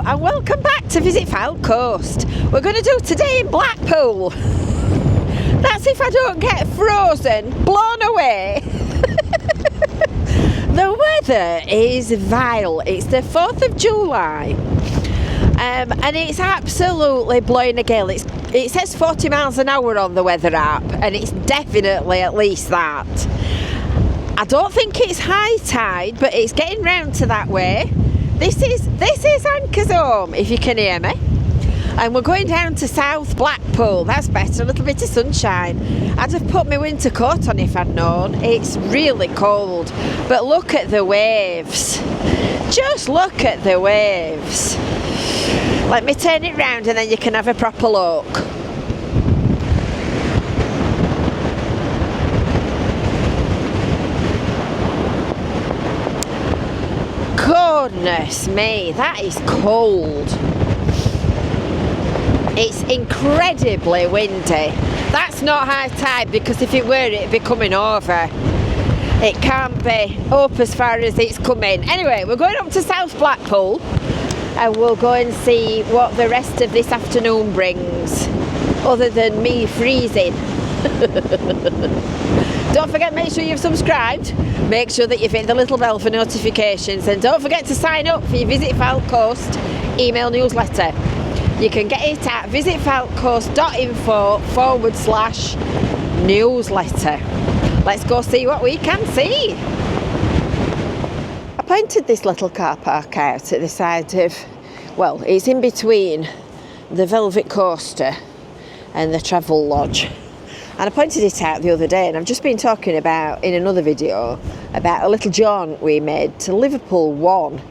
and welcome back to Visit Fylde Coast. We're going to do today in Blackpool. That's if I don't get frozen, blown away. The weather is vile. It's the 4th of July and it's absolutely blowing a gale. It says 40 miles an hour on the weather app, and it's definitely at least that. I don't think it's high tide, but it's getting round to that way. This is Anchor's home, if you can hear me. And we're going down to South Blackpool. That's better, a little bit of sunshine. I'd have put my winter coat on if I'd known. It's really cold. But look at the waves. Just look at the waves. Let me turn it round and then you can have a proper look. Goodness me, that is cold. It's incredibly windy. That's not high tide, because if it were, it'd be coming over. It can't be up as far as it's coming. Anyway, we're going up to South Blackpool and we'll go and see what the rest of this afternoon brings, other than me freezing. Don't forget, make sure you've subscribed. Make sure that you've hit the little bell for notifications, and don't forget to sign up for your Visit Fylde Coast email newsletter. You can get it at visitfyldecoast.info/newsletter. Let's go see what we can see. I pointed this little car park out at the side of, well, it's in between the Velvet Coaster and the Travel Lodge. And I pointed it out the other day, and I've just been talking about, in another video, about a little jaunt we made to Liverpool 1.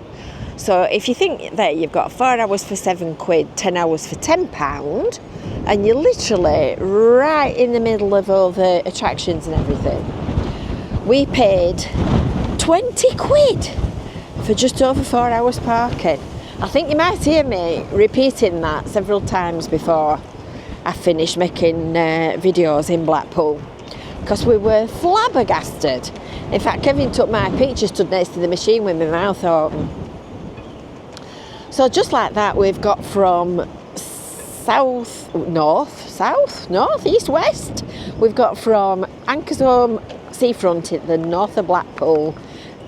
So if you think that you've got 4 hours for £7, 10 hours for £10, and you're literally right in the middle of all the attractions and everything, we paid £20 for just over 4 hours parking. I think you might hear me repeating that several times before I finished making videos in Blackpool, because we were flabbergasted. In fact, Kevin took my picture, stood next to the machine with my mouth open. So just like that, we've got from north, east, west. We've got from Anchor's home, Seafront at the north of Blackpool,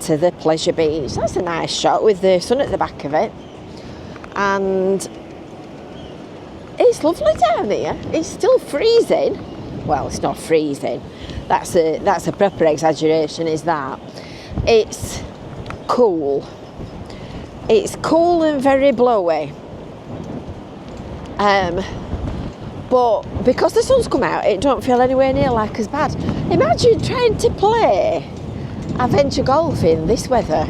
to the pleasure beach. That's a nice shot with the sun at the back of it. And it's lovely down here. It's still freezing. Well, it's not freezing. That's a proper exaggeration, is that. It's cool. It's cool and very blowy. But because the sun's come out, it don't feel anywhere near like as bad. Imagine trying to play adventure golf in this weather.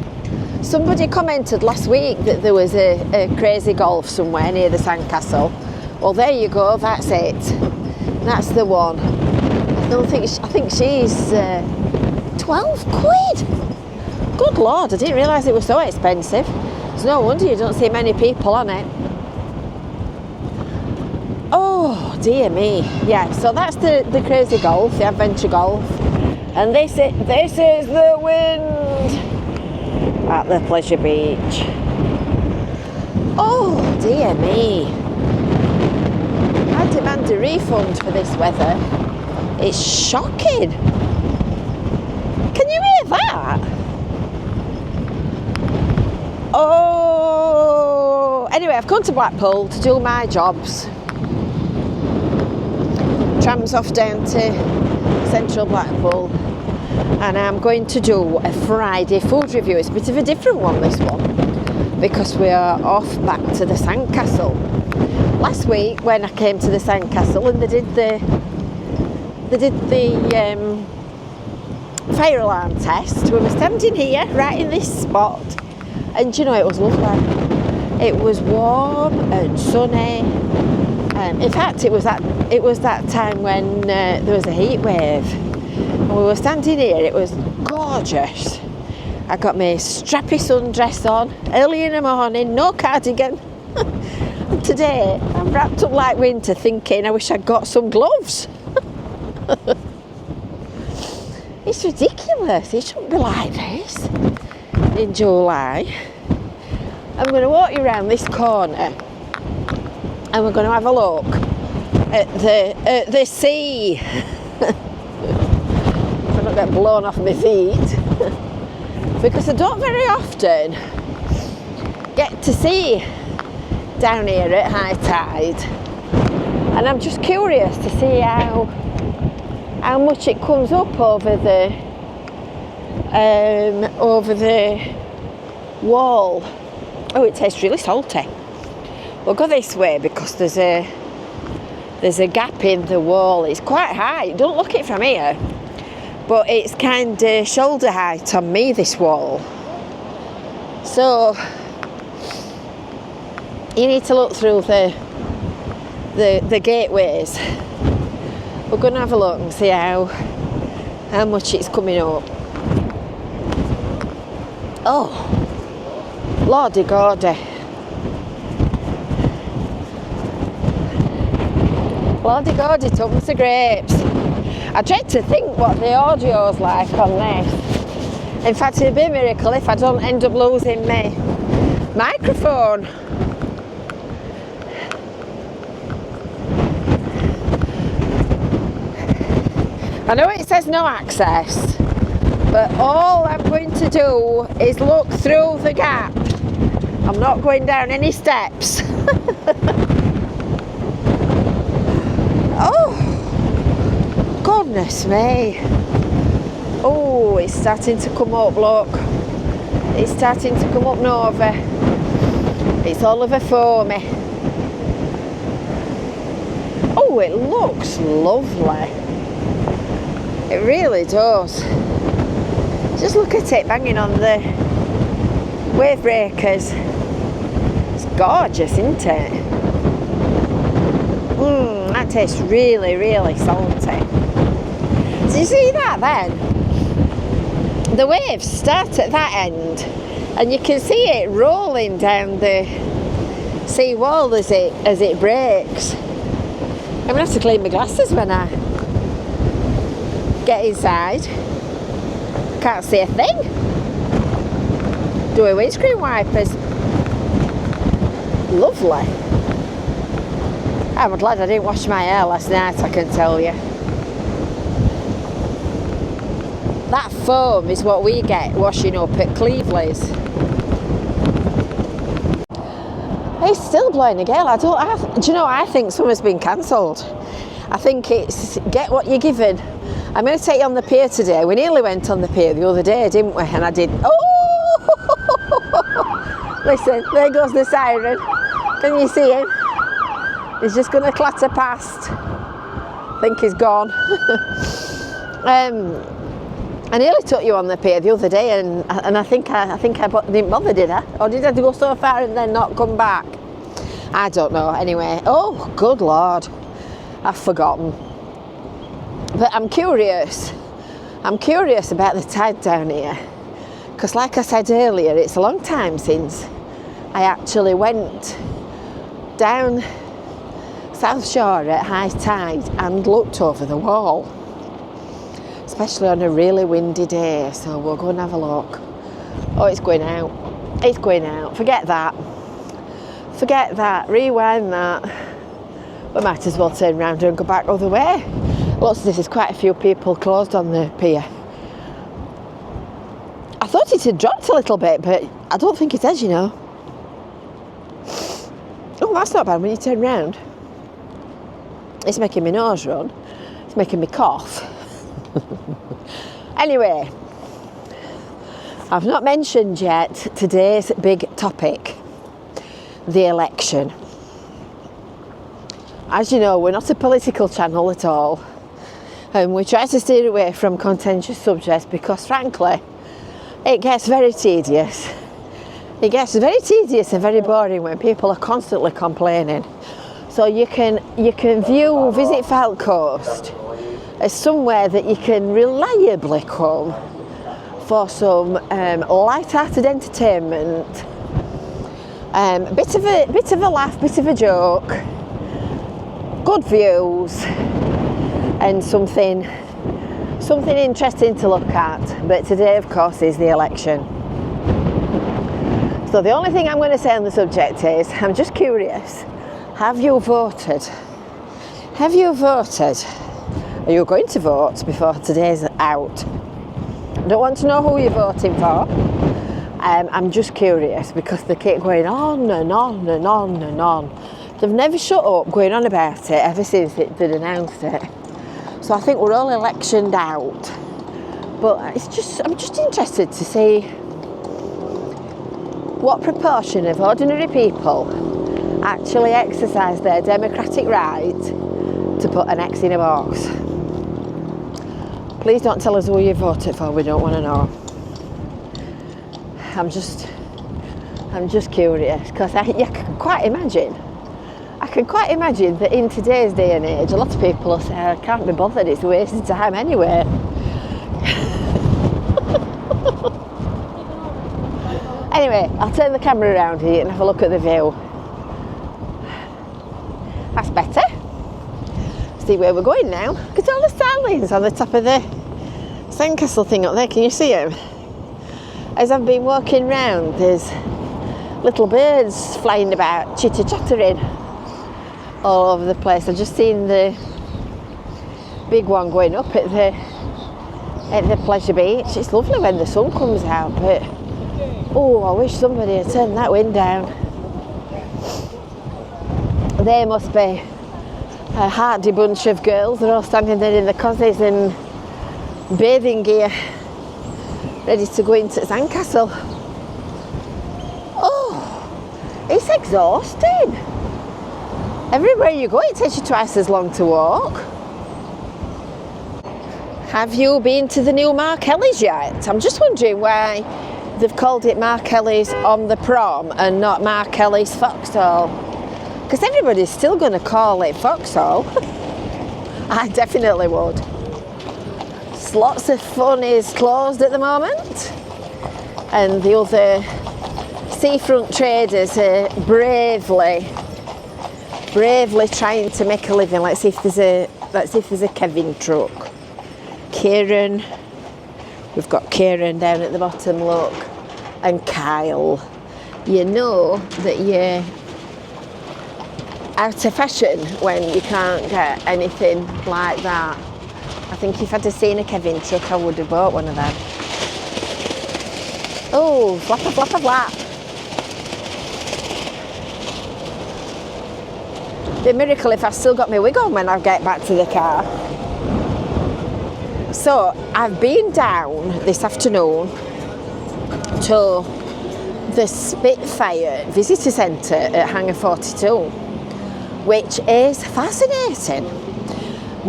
Somebody commented last week that there was a crazy golf somewhere near the sandcastle. Well, there you go, that's it. That's the one. I think she's £12. Good Lord, I didn't realise it was so expensive. It's no wonder you don't see many people on it. Oh, dear me. Yeah, so that's the crazy golf, the adventure golf. And this is the wind at the pleasure beach. Oh, dear me. I demand a refund for this weather. It's shocking. Can you hear that? Oh, anyway, I've come to Blackpool to do my jobs. Tram's off down to central Blackpool, and I'm going to do a Friday food review. It's a bit of a different one, this one, because we are off back to the sandcastle. Last week, when I came to the sandcastle and they did the fire alarm test, we were standing here, right in this spot, and you know, it was lovely. It was warm and sunny. In fact, it was that time when there was a heat wave, and we were standing here. It was gorgeous. I got my strappy sundress on early in the morning, no cardigan. And today I'm wrapped up like winter, thinking I wish I'd got some gloves. It's ridiculous. It shouldn't be like this in July. I'm going to walk you around this corner and we're going to have a look at the sea. So I don't get blown off my feet. Because I don't very often get to see down here at high tide, and I'm just curious to see how much it comes up over the wall. Oh, it tastes really salty. We'll go this way because there's a gap in the wall. It's quite high. Don't look it from here, but it's kind of shoulder height on me, this wall. So you need to look through the gateways. We're going to have a look and see how much it's coming up. Oh, lordy gordy. Lordy gordy, tons of grapes. I dread to think what the audio's like on this. In fact, it'd be a miracle if I don't end up losing my microphone. I know it says no access, but all I'm going to do is look through the gap. I'm not going down any steps. Oh, goodness me. Oh, it's starting to come up, look. It's starting to come up and over. It's all over foamy. Oh, it looks lovely. It really does. Just look at it banging on the wave breakers. It's gorgeous, isn't it? That tastes really, really salty. Do you see that then? The waves start at that end and you can see it rolling down the seawall as it breaks. I'm going to have to clean my glasses when I get inside. Can't see a thing. Do a windscreen wipers. Lovely. I'm glad I didn't wash my hair last night, I can tell you. That foam is what we get washing up at Cleveland's. It's still blowing a gale. Do you know, I think summer's been cancelled. I think it's get what you're given. I'm going to take you on the pier today. We nearly went on the pier the other day, didn't we? And I did. Oh! Listen, there goes the siren. Can you see him? He's just going to clatter past. I think he's gone. I nearly took you on the pier the other day, and I think I didn't bother, did I? Or did I go so far and then not come back? I don't know. Anyway, oh, good Lord. I've forgotten. But I'm curious. I'm curious about the tide down here. Because like I said earlier, it's a long time since I actually went down South Shore at high tide and looked over the wall. Especially on a really windy day. So we'll go and have a look. Oh, it's going out. It's going out. Forget that. Forget that. Rewind that. We might as well turn around and go back the other way. Lots of this is quite a few people closed on the pier. I thought it had dropped a little bit, but I don't think it has, you know. Oh, that's not bad when you turn round. It's making my nose run. It's making me cough. Anyway, I've not mentioned yet today's big topic, the election. As you know, we're not a political channel at all, and we try to steer away from contentious subjects because, frankly, it gets very tedious. It gets very tedious and very boring when people are constantly complaining. So you can view Visit Falcoast as somewhere that you can reliably come for some light-hearted entertainment, bit of a laugh, bit of a joke, good views, and something interesting to look at. But today, of course, is the election. So the only thing I'm going to say on the subject is, I'm just curious, have you voted? Have you voted? Are you going to vote before today's out? I don't want to know who you're voting for. I'm just curious because they keep going on and on and on and on. They've never shut up going on about it ever since they'd announced it. So I think we're all electioned out. But I'm just interested to see what proportion of ordinary people actually exercise their democratic right to put an X in a box. Please don't tell us who you voted for, we don't want to know. I'm just curious, because I can quite imagine that in today's day and age, a lot of people will say, I can't be bothered, it's a waste of time anyway. Anyway, I'll turn the camera around here and have a look at the view. That's better. See where we're going now. Look at all the starlings on the top of the sandcastle thing up there. Can you see them? As I've been walking round, there's little birds flying about, chitter-chattering all over the place. I've just seen the big one going up at the pleasure beach. It's lovely when the sun comes out, but oh, I wish somebody had turned that wind down. They must be a hardy bunch of girls. They're all standing there in the cozies and bathing gear, ready to go into sandcastle. Oh, it's exhausting. Everywhere you go, it takes you twice as long to walk. Have you been to the new Mark Kelly's yet? I'm just wondering why they've called it Mark Kelly's on the prom and not Mark Kelly's Foxhall. Because everybody's still going to call it Foxhall. I definitely would. Lots of fun is closed at the moment. And the other seafront traders are bravely trying to make a living. Let's see if there's a Kevin truck. Kieran. We've got Kieran down at the bottom, look, and Kyle. You know that you're out of fashion when you can't get anything like that. I think if I'd have seen a Kevin truck, I would have bought one of them. Oh, flapper, flapper, flap. It'd be a miracle if I've still got my wig on when I get back to the car. So I've been down this afternoon to the Spitfire Visitor Centre at Hangar 42, which is fascinating.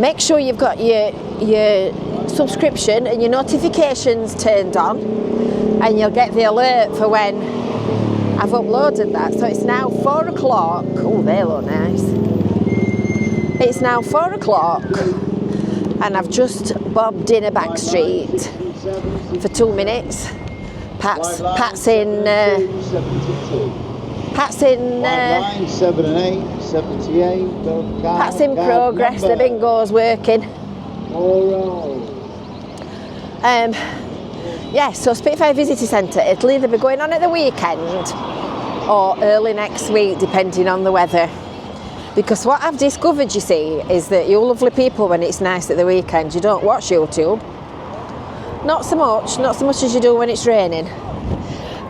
Make sure you've got your subscription and your notifications turned on, and you'll get the alert for when I've uploaded that. So it's now 4 o'clock. Oh, they look nice. It's now 4 o'clock. And I've just bobbed in a back street for 2 minutes. Pat's in 7 and 8, 78. Pat's in progress. The bingo's working. Yeah, so Spitfire Visitor Centre, it'll either be going on at the weekend or early next week, depending on the weather. Because what I've discovered, you see, is that you lovely people, when it's nice at the weekend, you don't watch YouTube. Not so much as you do when it's raining.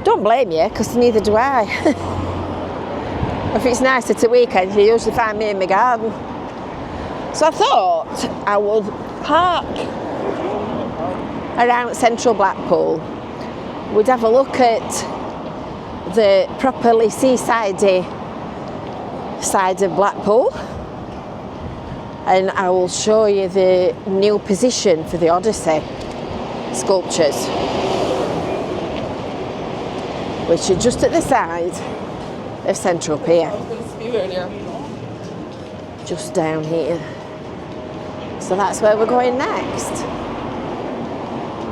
Don't blame you, because neither do I. If it's nice at the weekend, you usually find me in my garden. So I thought I would park around central Blackpool. We'd have a look at the properly seaside side of Blackpool, and I will show you the new position for the Odyssey sculptures, which are just at the side of Central Pier, just down here. So that's where we're going next.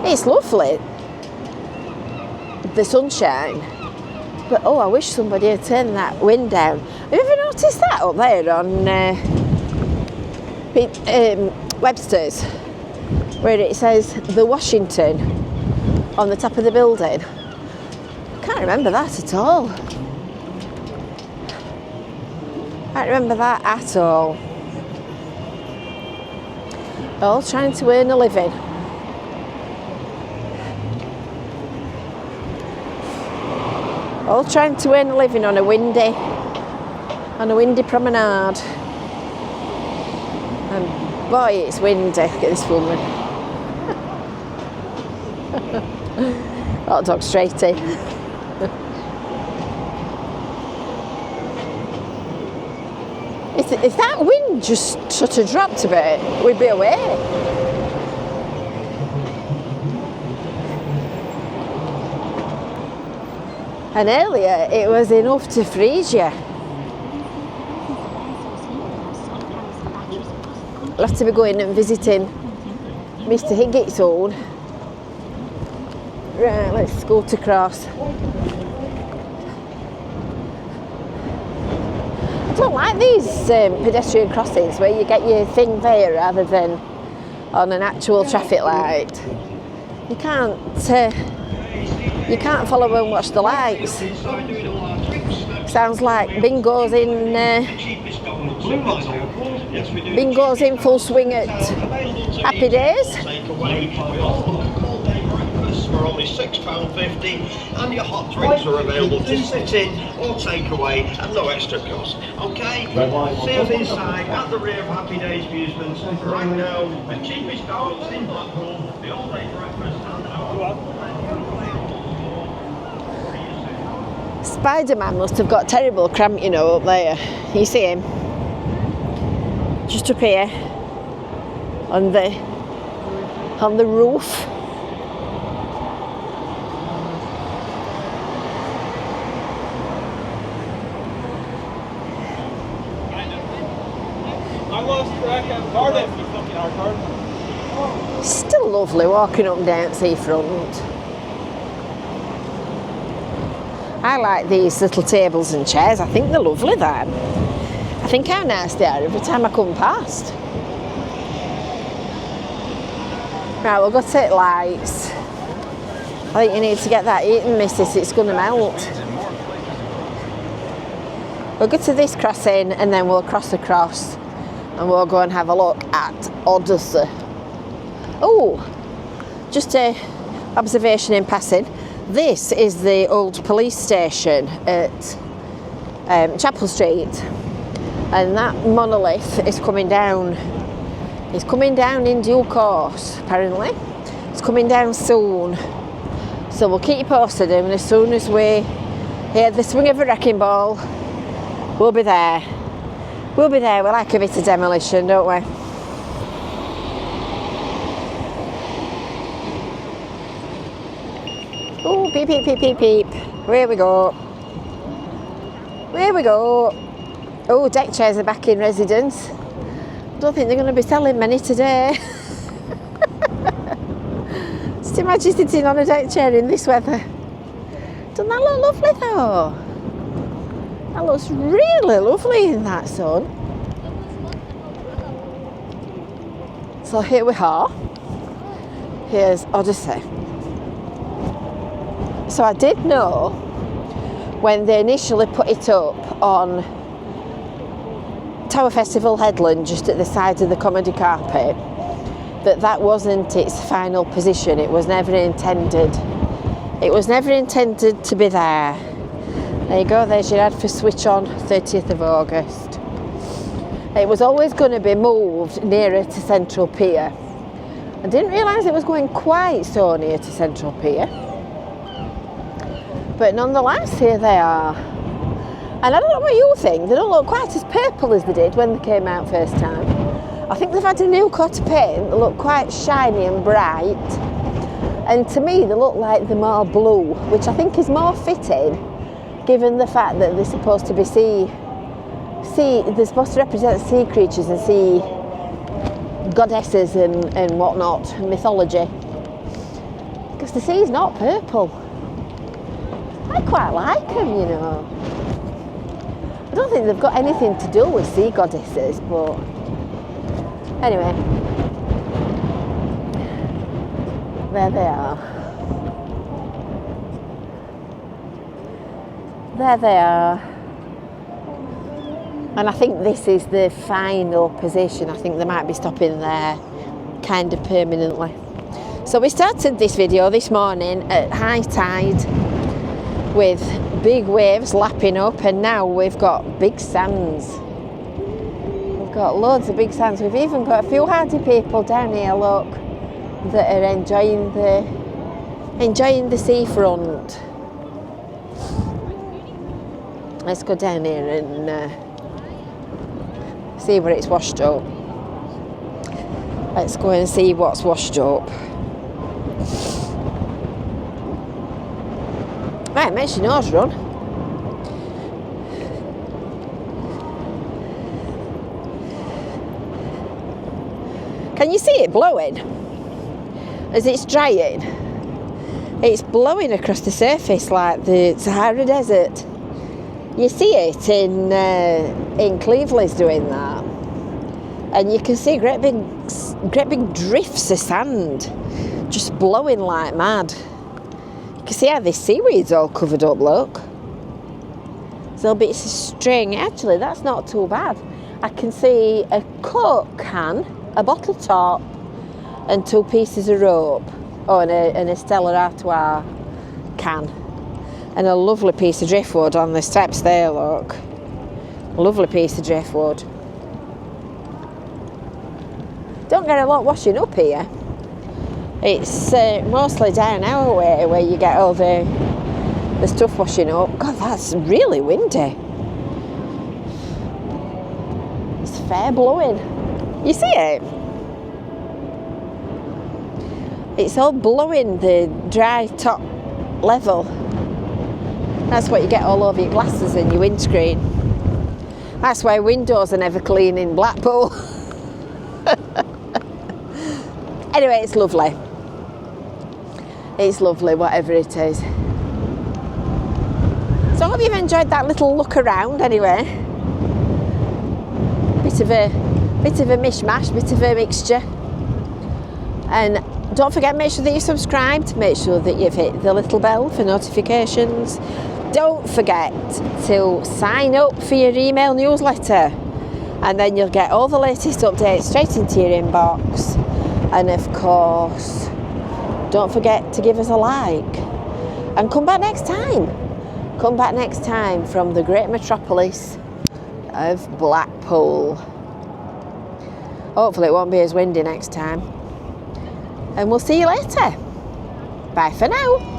It's lovely, the sunshine, but oh, I wish somebody had turned that wind down. Have you ever noticed that up there on Webster's, where it says the Washington on the top of the building? Can't remember that at all. Can't remember that at all. All trying to earn a living. All trying to earn a living on a windy promenade. And boy, it's windy. Look at this woman. Hot dog straight in. If that wind just sort of dropped a bit, we'd be away. And earlier it was enough to freeze you. I'll have to be going and visiting Mr. Higgitt's own. Right, let's scoot across. I don't like these pedestrian crossings where you get your thing there rather than on an actual traffic light. You can't follow and watch the lights. Sounds like bingo's in full swing at Happy Days. For only £6.50, and your hot drinks are available to sit in or take away at no extra cost. Okay, see us inside at the rear of Happy Days Amusements right now. The cheapest dogs in Blackpool, the all-day breakfast and Spider-Man must have got terrible cramp, you know, up there. You see him? Just up here on the roof. Still lovely walking up and down Seafront. I like these little tables and chairs. I think they're lovely then. I think how nice they are every time I come past. Right, we'll go take lights. I think you need to get that eaten, missus, it's going to melt. We'll go to this crossing and then we'll cross across and we'll go and have a look at Odyssey. Oh, just a observation in passing. This is the old police station at Chapel Street, and that monolith is coming down. It's coming down in due course, apparently. It's coming down soon. So we'll keep you posted, and as soon as we hear the swing of a wrecking ball, we'll be there. We'll be there. We like a bit of demolition, don't we? Oh, beep, beep, beep, beep, beep. Here we go. Here we go. Oh, deck chairs are back in residence. Don't think they're going to be selling many today. Just imagine sitting on a deck chair in this weather. Doesn't that look lovely though? That looks really lovely in that sun. So here we are. Here's Odyssey. So I did know when they initially put it up on Tower Festival Headland, just at the side of the comedy carpet, that wasn't its final position. It was never intended. It was never intended to be there. There you go, there's your ad for Switch On, 30th of August. It was always going to be moved nearer to Central Pier. I didn't realise it was going quite so near to Central Pier. But nonetheless, here they are. And I don't know what you think, they don't look quite as purple as they did when they came out first time. I think they've had a new coat of paint that look quite shiny and bright. And to me, they look like they're more blue, which I think is more fitting, given the fact that they're supposed to be they're supposed to represent sea creatures and sea goddesses and whatnot, mythology. Because the sea's not purple. I quite like them, you know. I don't think they've got anything to do with sea goddesses, but anyway, there they are. There they are. And I think this is the final position. I think they might be stopping there kind of permanently. So we started this video this morning at high tide with big waves lapping up, and now we've got big sands. We've got loads of big sands. We've even got a few hardy people down here, look, that are enjoying the seafront. Let's go down here and see where it's washed up. Let's go and see what's washed up. Right, makes your nose run. Can you see it blowing as it's drying? It's blowing across the surface like the Sahara Desert. You see it in Cleveland's doing that, and you can see great big drifts of sand just blowing like mad. You can see how this seaweed's all covered up, look. There's little bits of string. Actually, that's not too bad. I can see a Coke can, a bottle top, and 2 pieces of rope. Oh, and a Stella Artois can. And a lovely piece of driftwood on the steps there, look. Lovely piece of driftwood. Don't get a lot washing up here. It's mostly down our way where you get all the stuff washing up. God, that's really windy. It's fair blowing. You see it? It's all blowing the dry top level. That's what you get all over your glasses and your windscreen. That's why windows are never clean in Blackpool. Anyway, it's lovely. It's lovely, whatever it is. So I hope you've enjoyed that little look around anyway. Bit of a mishmash, bit of a mixture. And don't forget, make sure that you're subscribed, make sure that you've hit the little bell for notifications. Don't forget to sign up for your email newsletter, and then you'll get all the latest updates straight into your inbox. And of course, don't forget to give us a like, and come back next time. Come back next time from the great metropolis of Blackpool. Hopefully it won't be as windy next time. And we'll see you later. Bye for now.